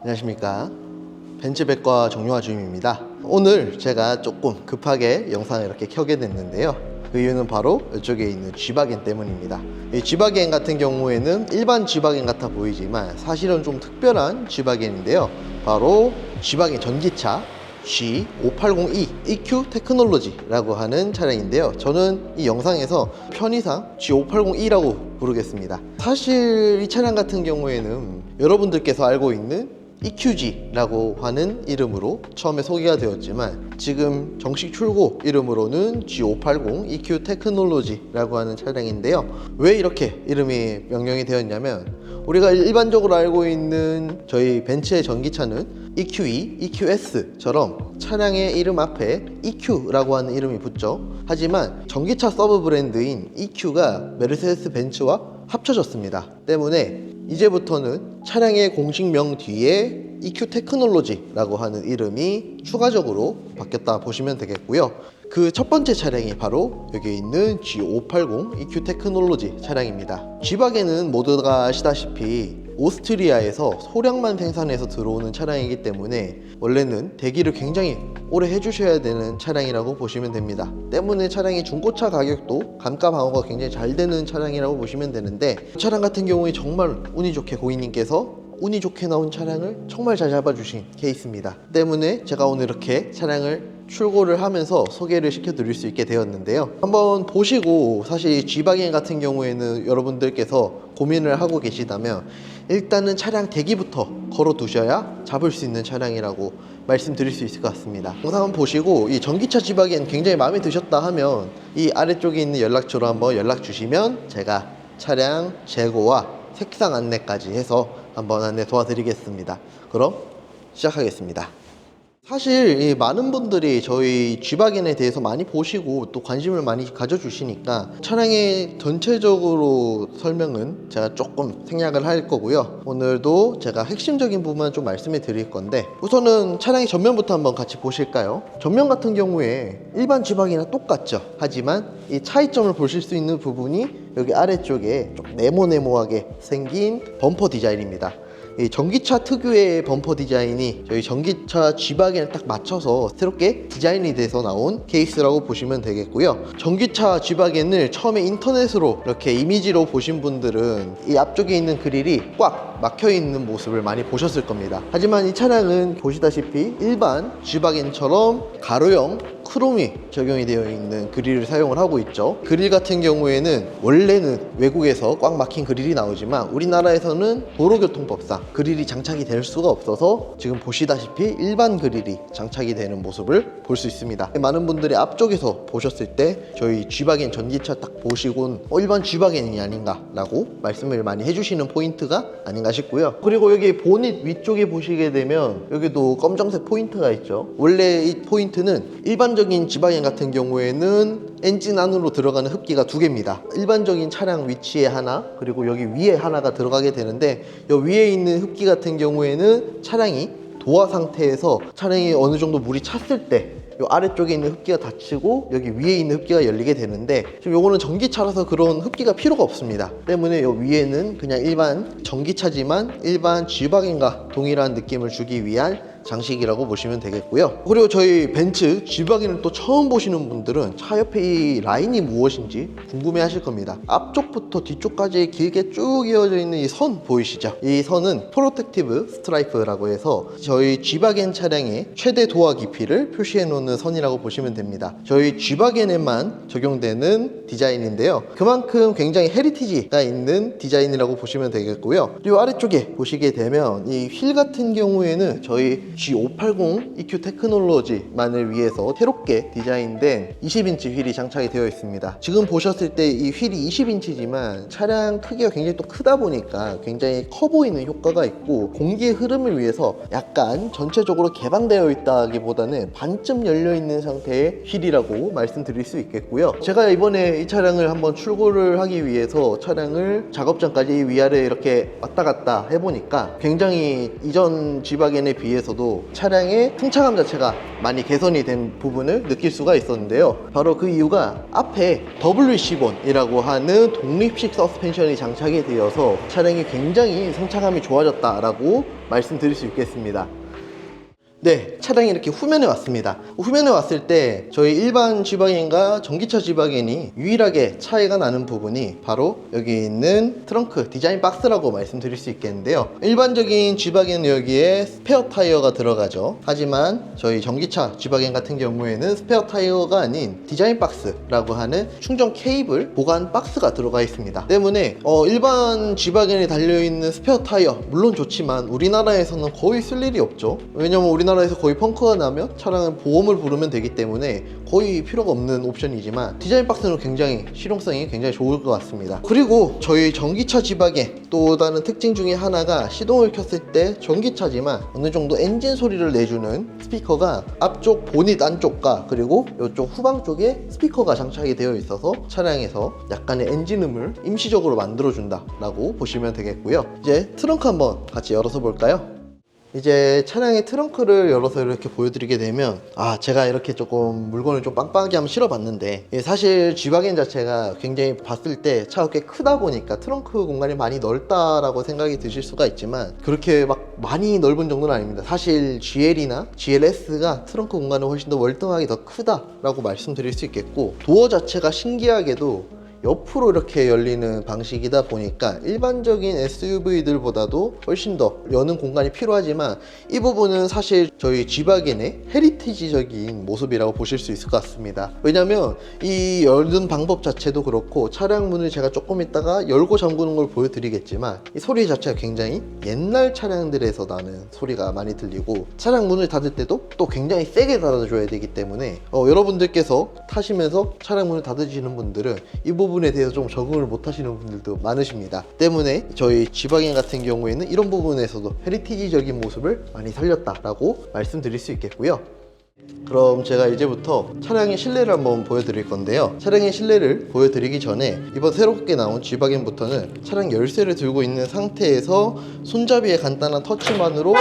안녕하십니까, 벤츠백과 정용화 주임입니다. 오늘 제가 조금 급하게 영상을 이렇게 켜게 됐는데요, 그 이유는 바로 이쪽에 있는 G바겐 때문입니다. 이 G바겐 같은 경우에는 일반 G바겐 같아 보이지만 사실은 좀 특별한 G바겐인데요, 바로 G바겐 전기차 G580e EQ 테크놀로지라고 하는 차량인데요, 저는 이 영상에서 편의상 G580e라고 부르겠습니다. 사실 이 차량 같은 경우에는 여러분들께서 알고 있는 EQG라고 하는 이름으로 처음에 소개가 되었지만, 지금 정식 출고 이름으로는 G580 EQ 테크놀로지라고 하는 차량인데요, 왜 이렇게 이름이 명명이 되었냐면, 우리가 일반적으로 알고 있는 저희 벤츠의 전기차는 EQE, EQS처럼 차량의 이름 앞에 EQ라고 하는 이름이 붙죠. 하지만 전기차 서브 브랜드인 EQ가 메르세데스 벤츠와 합쳐졌습니다. 때문에 이제부터는 차량의 공식명 뒤에 EQ 테크놀로지라고 하는 이름이 추가적으로 바뀌었다 보시면 되겠고요. 그 첫 번째 차량이 바로 여기 있는 G580 EQ 테크놀로지 차량입니다. G바겐은 모두가 아시다시피 오스트리아에서 소량만 생산해서 들어오는 차량이기 때문에 원래는 대기를 굉장히 오래 해주셔야 되는 차량이라고 보시면 됩니다. 때문에 차량의 중고차 가격도 감가 방어가 굉장히 잘 되는 차량이라고 보시면 되는데, 이 차량 같은 경우에 정말 운이 좋게 고객님께서 운이 좋게 나온 차량을 정말 잘 잡아주신 케이스입니다. 때문에 제가 오늘 이렇게 차량을 출고를 하면서 소개를 시켜드릴 수 있게 되었는데요, 한번 보시고, 사실 G바겐 같은 경우에는 여러분들께서 고민을 하고 계시다면 일단은 차량 대기부터 걸어 두셔야 잡을 수 있는 차량이라고 말씀드릴 수 있을 것 같습니다. 영상 한번 보시고 이 전기차 G바겐 굉장히 마음에 드셨다 하면 이 아래쪽에 있는 연락처로 한번 연락 주시면 제가 차량 재고와 색상 안내까지 해서 한번 안내 도와드리겠습니다. 그럼 시작하겠습니다. 사실 이 많은 분들이 저희 G바겐에 대해서 많이 보시고 또 관심을 많이 가져주시니까 차량의 전체적으로 설명은 제가 조금 생략을 할 거고요, 오늘도 제가 핵심적인 부분만 좀 말씀해 드릴 건데, 우선은 차량의 전면부터 한번 같이 보실까요? 전면 같은 경우에 일반 G바겐이랑 똑같죠. 하지만 이 차이점을 보실 수 있는 부분이 여기 아래쪽에 좀 네모네모하게 생긴 범퍼 디자인입니다. 이 전기차 특유의 범퍼 디자인이 저희 전기차 G바겐에 딱 맞춰서 새롭게 디자인이 돼서 나온 케이스라고 보시면 되겠고요. 전기차 G바겐을 처음에 인터넷으로 이렇게 이미지로 보신 분들은 이 앞쪽에 있는 그릴이 꽉 막혀 있는 모습을 많이 보셨을 겁니다. 하지만 이 차량은 보시다시피 일반 G바겐처럼 가로형 크롬이 적용이 되어 있는 그릴을 사용을 하고 있죠. 그릴 같은 경우에는 원래는 외국에서 꽉 막힌 그릴이 나오지만 우리나라에서는 도로교통법상 그릴이 장착이 될 수가 없어서 지금 보시다시피 일반 그릴이 장착이 되는 모습을 볼 수 있습니다. 많은 분들이 앞쪽에서 보셨을 때 저희 G바겐 전기차 딱 보시곤 일반 G바겐이 아닌가 라고 말씀을 많이 해주시는 포인트가 아닌가 싶고요. 그리고 여기 보닛 위쪽에 보시게 되면 여기도 검정색 포인트가 있죠. 원래 이 포인트는 일반적인 G바겐 같은 경우에는 엔진 안으로 들어가는 흡기가 두 개입니다. 일반적인 차량 위치에 하나, 그리고 여기 위에 하나가 들어가게 되는데, 이 위에 있는 흡기 같은 경우에는 차량이 도화 상태에서 차량이 어느 정도 물이 찼을 때 이 아래쪽에 있는 흡기가 닫히고 여기 위에 있는 흡기가 열리게 되는데, 지금 요거는 전기차라서 그런 흡기가 필요가 없습니다. 때문에 요 위에는 그냥 일반 전기차지만 일반 G바겐과 동일한 느낌을 주기 위한 장식이라고 보시면 되겠고요. 그리고 저희 벤츠 G바겐을 또 처음 보시는 분들은 차 옆에 이 라인이 무엇인지 궁금해 하실 겁니다. 앞쪽부터 뒤쪽까지 길게 쭉 이어져 있는 이 선 보이시죠? 이 선은 프로텍티브 스트라이프라고 해서 저희 G바겐 차량의 최대 도화 깊이를 표시해 놓는 선이라고 보시면 됩니다. 저희 G바겐에만 적용되는 디자인인데요, 그만큼 굉장히 헤리티지가 있는 디자인이라고 보시면 되겠고요. 그리고 아래쪽에 보시게 되면 이 휠 같은 경우에는 저희 G580 EQ 테크놀로지만을 위해서 새롭게 디자인된 20인치 휠이 장착이 되어 있습니다. 지금 보셨을 때 이 휠이 20인치지만 차량 크기가 굉장히 또 크다 보니까 굉장히 커 보이는 효과가 있고, 공기의 흐름을 위해서 약간 전체적으로 개방되어 있다기보다는 반쯤 열려있는 상태의 휠이라고 말씀드릴 수 있겠고요. 제가 이번에 이 차량을 한번 출고를 하기 위해서 차량을 작업장까지 위아래 이렇게 왔다 갔다 해보니까 굉장히 이전 G바겐에 비해서도 때도 차량의 승차감 자체가 많이 개선이 된 부분을 느낄 수가 있었는데요. 바로 그 이유가 앞에 WC1이라고 하는 독립식 서스펜션이 장착이 되어서 차량이 굉장히 승차감이 좋아졌다라고 말씀드릴 수 있겠습니다. 네, 차량이 이렇게 후면에 왔습니다. 후면에 왔을 때 저희 일반 G바겐과 전기차 G바겐이 유일하게 차이가 나는 부분이 바로 여기 있는 트렁크 디자인 박스라고 말씀드릴 수 있겠는데요. 일반적인 G바겐은 여기에 스페어 타이어가 들어가죠. 하지만 저희 전기차 G바겐 같은 경우에는 스페어 타이어가 아닌 디자인 박스라고 하는 충전 케이블 보관 박스가 들어가 있습니다. 때문에 일반 G바겐에 달려있는 스페어 타이어 물론 좋지만 우리나라에서는 거의 쓸 일이 없죠. 왜냐면 우리나라에서 거의 펑크가 나면 차량은 보험을 부르면 되기 때문에 거의 필요가 없는 옵션이지만 디자인 박스는 굉장히 실용성이 굉장히 좋을 것 같습니다. 그리고 저희 전기차 G바겐 또 다른 특징 중에 하나가 시동을 켰을 때 전기차지만 어느 정도 엔진 소리를 내주는 스피커가 앞쪽 보닛 안쪽과 그리고 이쪽 후방 쪽에 스피커가 장착이 되어 있어서 차량에서 약간의 엔진 음을 임시적으로 만들어준다 라고 보시면 되겠고요. 이제 트렁크 한번 같이 열어서 볼까요? 이제 차량의 트렁크를 열어서 이렇게 보여드리게 되면 제가 이렇게 조금 물건을 좀 빵빵하게 한번 실어봤는데 사실 G바겐 자체가 굉장히 봤을 때 차가 꽤 크다 보니까 트렁크 공간이 많이 넓다라고 생각이 드실 수가 있지만 그렇게 막 많이 넓은 정도는 아닙니다. 사실 GL이나 GLS가 트렁크 공간은 훨씬 더 월등하게 더 크다라고 말씀드릴 수 있겠고 도어 자체가 신기하게도 옆으로 이렇게 열리는 방식이다 보니까 일반적인 SUV들보다도 훨씬 더 여는 공간이 필요하지만 이 부분은 사실 저희 G바겐의 헤리티지적인 모습이라고 보실 수 있을 것 같습니다. 왜냐면 이 여는 방법 자체도 그렇고 차량 문을 제가 조금 있다가 열고 잠그는 걸 보여드리겠지만 이 소리 자체가 굉장히 옛날 차량들에서 나는 소리가 많이 들리고 차량 문을 닫을 때도 또 굉장히 세게 닫아줘야 되기 때문에 여러분들께서 타시면서 차량 문을 닫으시는 분들은 이 부분에 대해서 좀 적응을 못 하시는 분들도 많으십니다. 때문에 저희 G바겐 같은 경우에는 이런 부분에서도 헤리티지적인 모습을 많이 살렸다라고 말씀드릴 수 있겠고요. 그럼 제가 이제부터 차량의 실내를 한번 보여드릴 건데요. 차량의 실내를 보여드리기 전에 이번 새롭게 나온 G바겐부터는 차량 열쇠를 들고 있는 상태에서 손잡이의 간단한 터치만으로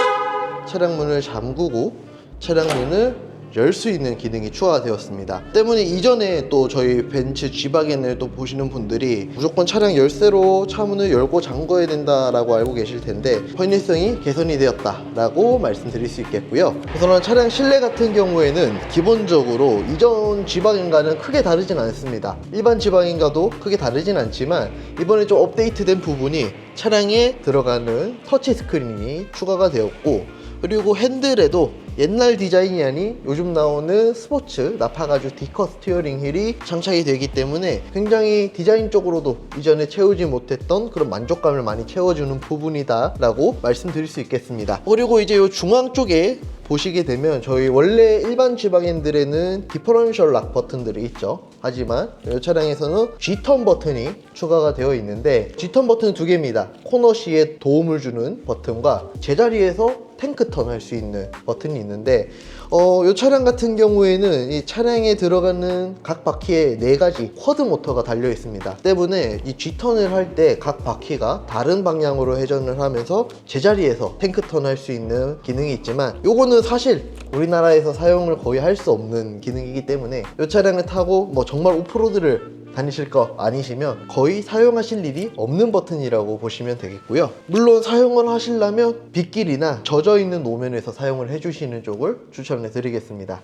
차량 문을 잠그고 차량 문을 열 수 있는 기능이 추가가 되었습니다. 때문에 이전에 또 저희 벤츠 G바겐을 또 보시는 분들이 무조건 차량 열쇠로 차문을 열고 잠궈야 된다라고 알고 계실 텐데 편의성이 개선이 되었다라고 말씀드릴 수 있겠고요. 우선 차량 실내 같은 경우에는 기본적으로 이전 G바겐과는 크게 다르진 않습니다. 일반 G바겐과도 크게 다르진 않지만 이번에 좀 업데이트된 부분이 차량에 들어가는 터치 스크린이 추가가 되었고 그리고 핸들에도 옛날 디자인이 아닌 요즘 나오는 스포츠 나파가죽 D컷 스티어링 휠이 장착이 되기 때문에 굉장히 디자인적으로도 이전에 채우지 못했던 그런 만족감을 많이 채워주는 부분이다 라고 말씀드릴 수 있겠습니다. 그리고 이제 이 중앙 쪽에 보시게 되면 저희 원래 일반 G바겐들에는 디퍼런셜 락 버튼들이 있죠. 하지만 이 차량에서는 G턴 버튼이 추가가 되어 있는데 G턴 버튼은 두 개입니다. 코너 시에 도움을 주는 버튼과 제자리에서 탱크턴 할 수 있는 버튼이 있는데 이 차량 같은 경우에는 이 차량에 들어가는 각 바퀴에 4가지 쿼드 모터가 달려 있습니다. 때문에 이 G턴을 할 때 각 바퀴가 다른 방향으로 회전을 하면서 제자리에서 탱크턴 할 수 있는 기능이 있지만 요거는 사실 우리나라에서 사용을 거의 할 수 없는 기능이기 때문에 이 차량을 타고 정말 오프로드를 다니실 거 아니시면 거의 사용하실 일이 없는 버튼이라고 보시면 되겠고요. 물론 사용을 하시려면 빗길이나 젖어있는 노면에서 사용을 해주시는 쪽을 추천해 드리겠습니다.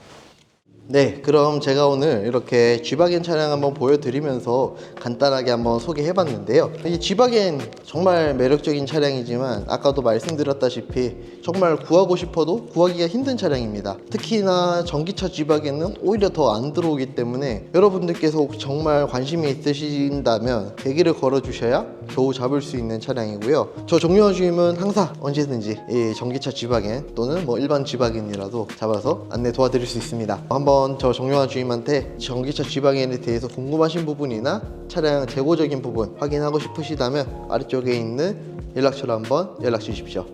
네, 그럼 제가 오늘 이렇게 G바겐 차량 한번 보여드리면서 간단하게 한번 소개해봤는데요. 이 G바겐 정말 매력적인 차량이지만 아까도 말씀드렸다시피 정말 구하고 싶어도 구하기가 힘든 차량입니다. 특히나 전기차 G바겐은 오히려 더 안 들어오기 때문에 여러분들께서 정말 관심이 있으신다면 대기를 걸어주셔야 겨우 잡을 수 있는 차량이고요. 저 정유화 주임은 항상 언제든지 이 전기차 G바겐 또는 일반 G바겐이라도 잡아서 안내 도와드릴 수 있습니다. 한번 저 정유화 주임한테 전기차 G바겐에 대해서 궁금하신 부분이나 차량 재고적인 부분 확인하고 싶으시다면 아래쪽에 있는 연락처로 한번 연락 주십시오.